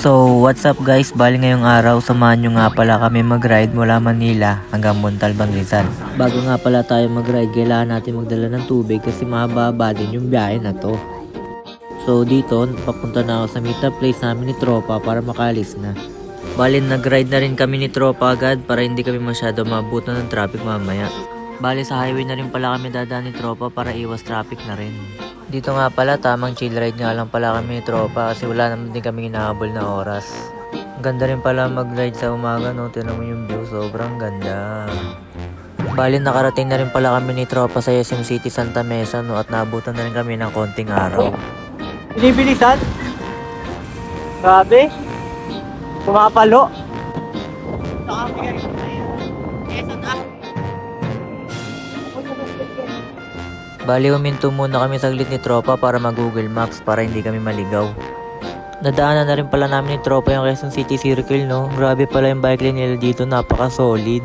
So, what's up guys? Bali ngayong araw, samahan nyo nga pala kami mag-ride mula Manila hanggang Montalban, Rizal. Bago nga pala tayo mag-ride, kailangan natin magdala ng tubig kasi mahaba din yung biyahe na to. So, dito, papunta na ako sa meetup place namin ni Tropa para makalis na. Bali, nag-ride na rin kami ni Tropa agad para hindi kami masyado mabutan ng traffic mamaya. Bali, sa highway na rin pala kami dadaan ni Tropa para iwas traffic na rin. Dito nga pala, tamang chill ride nga lang pala kami ni Tropa kasi wala naman din kami hinahabol na oras. Ang ganda rin pala mag-ride sa umaga, no? Tignan mo yung view, sobrang ganda. Bali, nakarating na rin pala kami ni Tropa sa SM City Santa Mesa, no? At naabutan na rin kami ng konting araw. Binibilisan? Grabe. Pumapalo. Bali, huminto muna kami saglit ni Tropa para mag-Google Maps para hindi kami maligaw. Nadaanan na rin pala namin ni Tropa yung Quezon City Circle, no? Grabe pala yung bike lane nila dito, napaka-solid.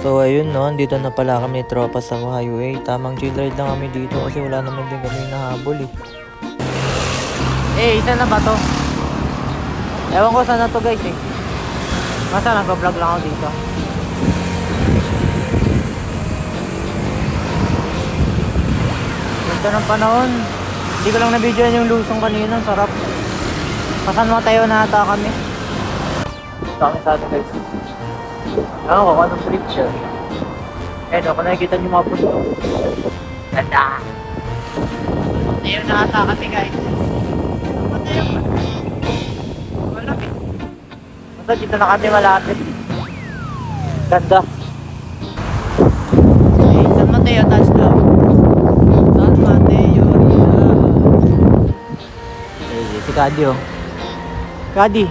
So ayun, no? Dito na pala kami ni Tropa sa highway. Tamang chill ride lang kami dito kasi wala naman din kami nahabol eh. Isa na ba to? Ewan ko saan na to guys eh. Basta nag-vlog lang ako dito. Ganda ng panahon. Hindi ko lang na-videoan yung lusong kanina. Sarap. Pasan Mateo na ata kami. Kami sa atin guys. Ewan ko kung anong bridge yun. Kung nakikita nyo mga puso. Ganda. Mateo na ata kami guys. Mateo. Malapit. Basta dito na kami malapit. Ganda. San Mateo, touchdown. San Mateo, Rizal. Si Kadi oh. Kadi.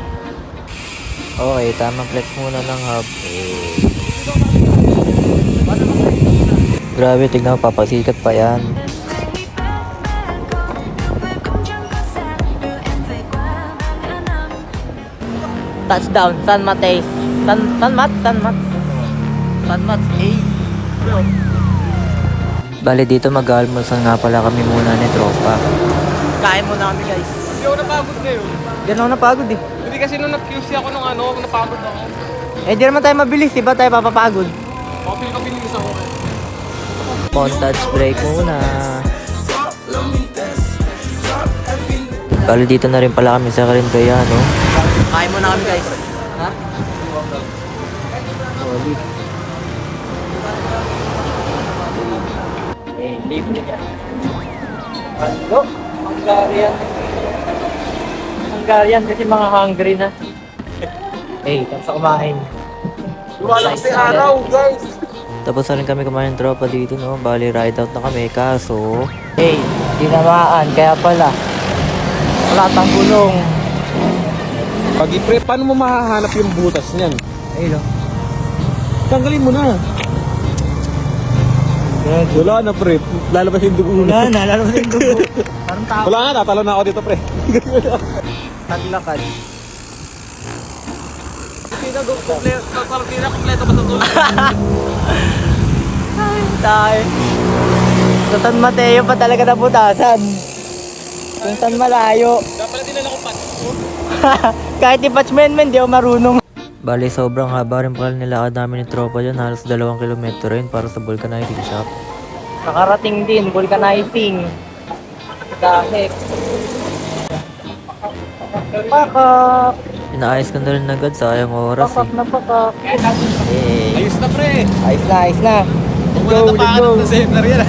Okay, tamang flex muna ng hub. Grabe, tignan mo, papasikat pa yan. Touchdown, San Mateo. San Mat, Bale, dito mag-almusal nga pala kami muna ni Tropa. Kain muna kami guys. Hindi ako napagod ngayon. Ganun ako napagod eh. Hindi kasi nung na-QC ako nung napagod ako. Di naman tayo mabilis, di ba tayo papapagod? Kapilinis ako. Montage break muna. Bale, dito na rin pala kami sa Carintayano. Kain muna kami guys. Ha? Solid. Libre niya. Ano? Hungarian. Hungarian kasi mga hungry na. Tapos kumain. Wala kasi araw, guys. Tapos na rin kami kumain ng Tropa dito, no? Bale, ride out na kami, kaso... Tinamaan, kaya pala. Wala tang gulong. Pag i-pre, paano mo mahahanap yung butas niyan? Ayun o. Tanggalin mo na. Wala na, pre. Lalabas yung dugo na. Nalaro din dugo. Parang tao. Wala na, tatalo na ako dito, pre. Taglakad. Kompleto ba sa tulad? Ay, tayo. Sa San Mateo pa talaga nabutasan. Kung saan malayo. Dapat din na ako pat. Kahit i-patchman, di ako marunong. Bale, sobrang haba rin pala nilakad namin ni Tropa dyan. Halos 2 kilometro rin para sa vulcanizing shop. Nakarating din, vulcanizing. Dahil. Pakak! Inaayos ko na rin agad, sayang oras Pakak eh. na pakak. Ayos na, pre. Ayos na. Let's go, let's go. Ng center yan.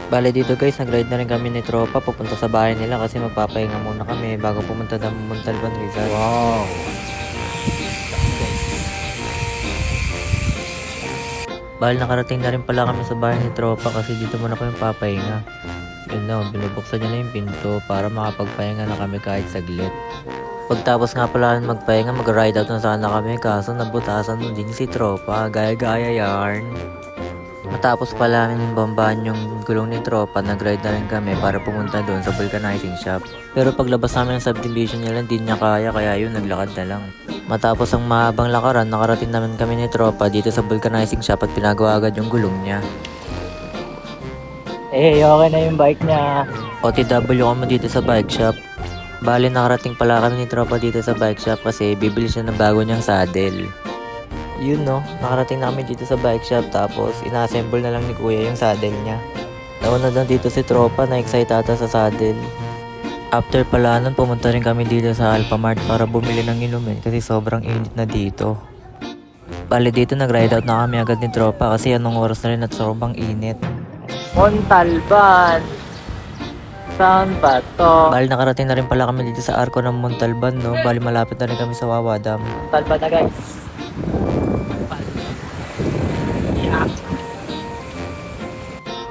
Bale, dito guys, nag-ride na rin kami ni Tropa papunta sa bahay nila kasi magpapahinga muna kami bago pumunta ng Montalban, Rizal. Wow. Bale, nakarating na rin pala kami sa bahay ni Tropa kasi dito muna kami papahinga. Yun na, binubuksan niya na yung pinto para makapagpahinga na kami kahit saglit. Pagtapos nga pala magpahinga, mag-ride out na sana kami kaso nabutasan din si Tropa, gaya-gaya yarn. Matapos pala namin bombahan yung gulong ni Tropa, nag-ride na rin kami para pumunta doon sa vulcanizing shop. Pero paglabas namin ng subdivision nila, hindi niya kaya yun, naglakad na lang. Matapos ang mahabang lakaran, nakarating naman kami ni Tropa dito sa vulcanizing shop at pinagawa agad yung gulong niya. Okay na yung bike niya. OTW kami dito sa bike shop. Bali nakarating pala kami ni tropa dito sa bike shop kasi bibili siya ng bago niyang saddle. Yun no, nakarating na kami dito sa bike shop tapos ina-assemble na lang ni kuya yung saddle niya. Nauna na dito si tropa na excited ata sa saddle. After pala nun, pumunta rin kami dito sa Alphamart para bumili ng inumin kasi sobrang init na dito. Bali dito nag-ride out na kami agad ni tropa kasi anong oras na rin at sobrang init. Montalban. Saan ba to? Bali nakarating na rin pala kami dito sa Arco ng Montalban no. Bali malapit na rin kami sa Wawa Dam. Montalban na guys.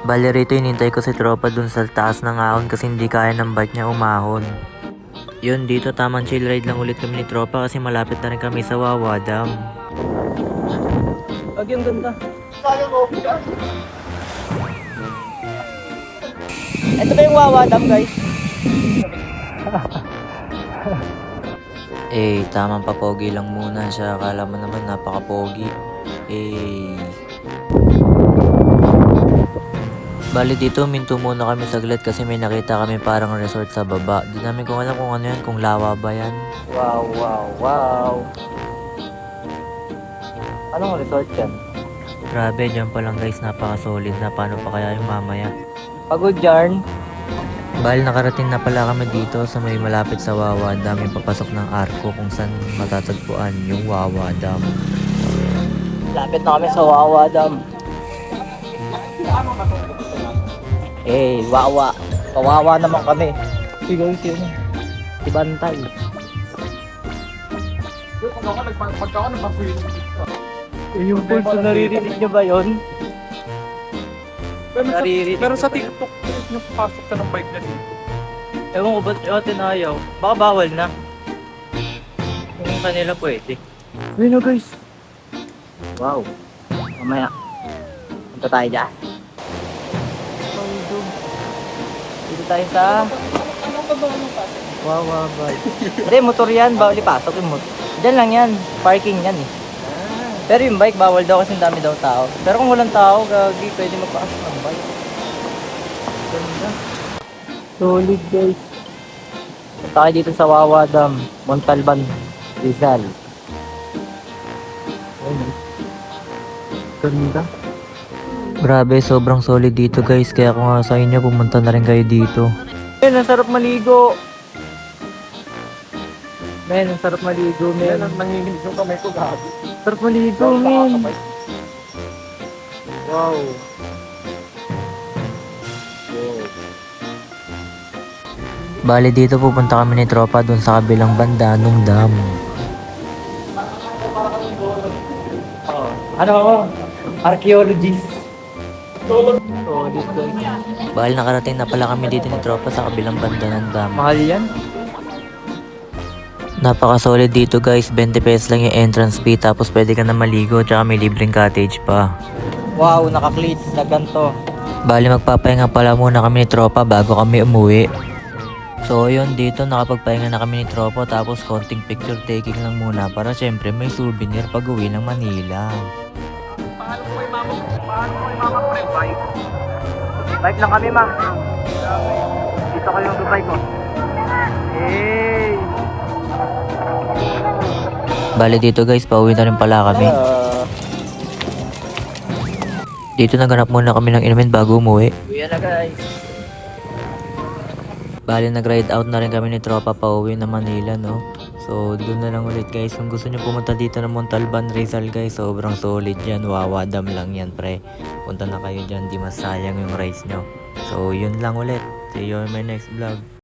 Bali rito inintay ko si tropa dun sa taas ng ahon kasi hindi kaya ng bike niya umahon. Yun dito tamang chill ride lang ulit kami ni tropa kasi malapit na rin kami sa Wawa Dam. Wag yung ganda. Ito ba yung Wawa Dam guys? Tamang papogi lang muna siya. Akala mo naman napaka-pogi. Bali dito, minto muna kami saglit kasi may nakita kami parang resort sa baba. Di namin kung alam kung ano yan, kung lawa ba yan. Wow, wow, wow. Anong resort yan? Grabe, dyan pa lang guys, napaka-solid na. Paano pa kaya yung mamaya? Pagod yarn. Bali nakarating na pala kami dito sa may malapit sa Wawa Dam. Yung papasok ng Arco kung saan matatagpuan yung Wawa Dam. Lapit na kami sa Wawa Dam. Wawa. Kawawa naman kami. Sigaw sino? Si Bantay. Yung pulso, naririnig nyo ba yun? Naririnig Pero sa ko ba yun? TikTok, yung pasok ka ng bike na dito. Ewan ko ba't atin ayaw? Baka bawal na. Kung kanila pwede. Ayun na guys. Wow. Mamaya. Punta tayo dyan. Dito tayo sa... Wow, wow, wow. Hindi, motor yan. Bawal ipasok yung motor. Diyan lang yan. Parking yan eh. Pero yung bike, bawal daw kasi dami daw tao. Pero kung walang tao, gagi, pwede magpasok ng bike. Ganda. Solid guys. Punta kayo dito sa Wawa Dam, Montalban, Rizal. Ayun. Ganda. Grabe, sobrang solid dito guys. Kaya kung nga sa inyo, pumunta na rin kayo dito. Men, ang sarap maligo. Men, ang sarap maligo, men. Yan ang nanginginig yung kamay ko gabi. Sarap maligo, men. Wow. Bali dito pupunta kami ni tropa dun sa kabilang banda nung dam. Oh. Ano ako? Archaeologist. Solid guys. Bali nakarating na pala kami dito ni tropa sa kabilang banda ng dam. Mahal yan. Napaka-solid dito guys, 20 pesos lang yung entrance fee tapos pwede ka na maligo tsaka may libreng cottage pa. Wow, naka-cleats na ganito. Bali magpapahinga pala muna kami ni tropa bago kami umuwi. So yun dito nakapagpahinga na kami ni tropa tapos konting picture taking lang muna para syempre may souvenir pag uwi ng Manila. Paano mo yung mama pre, bike? Bike lang kami, ma. Dito ko yung bike ko. Hey! Bali dito guys, pauwi na rin pala kami. Dito naganap muna kami ng inumin bago umuwi. Uwi na guys. Bali nag-ride out na rin kami ni tropa pauwi na Manila no. So doon na lang ulit guys. Kung gusto nyo pumunta dito ng Montalban, Rizal guys, sobrang solid yan. Wawa Dam lang yan pre. Punta na kayo dyan, di masayang yung rides nyo. So yun lang ulit. See you on my next vlog.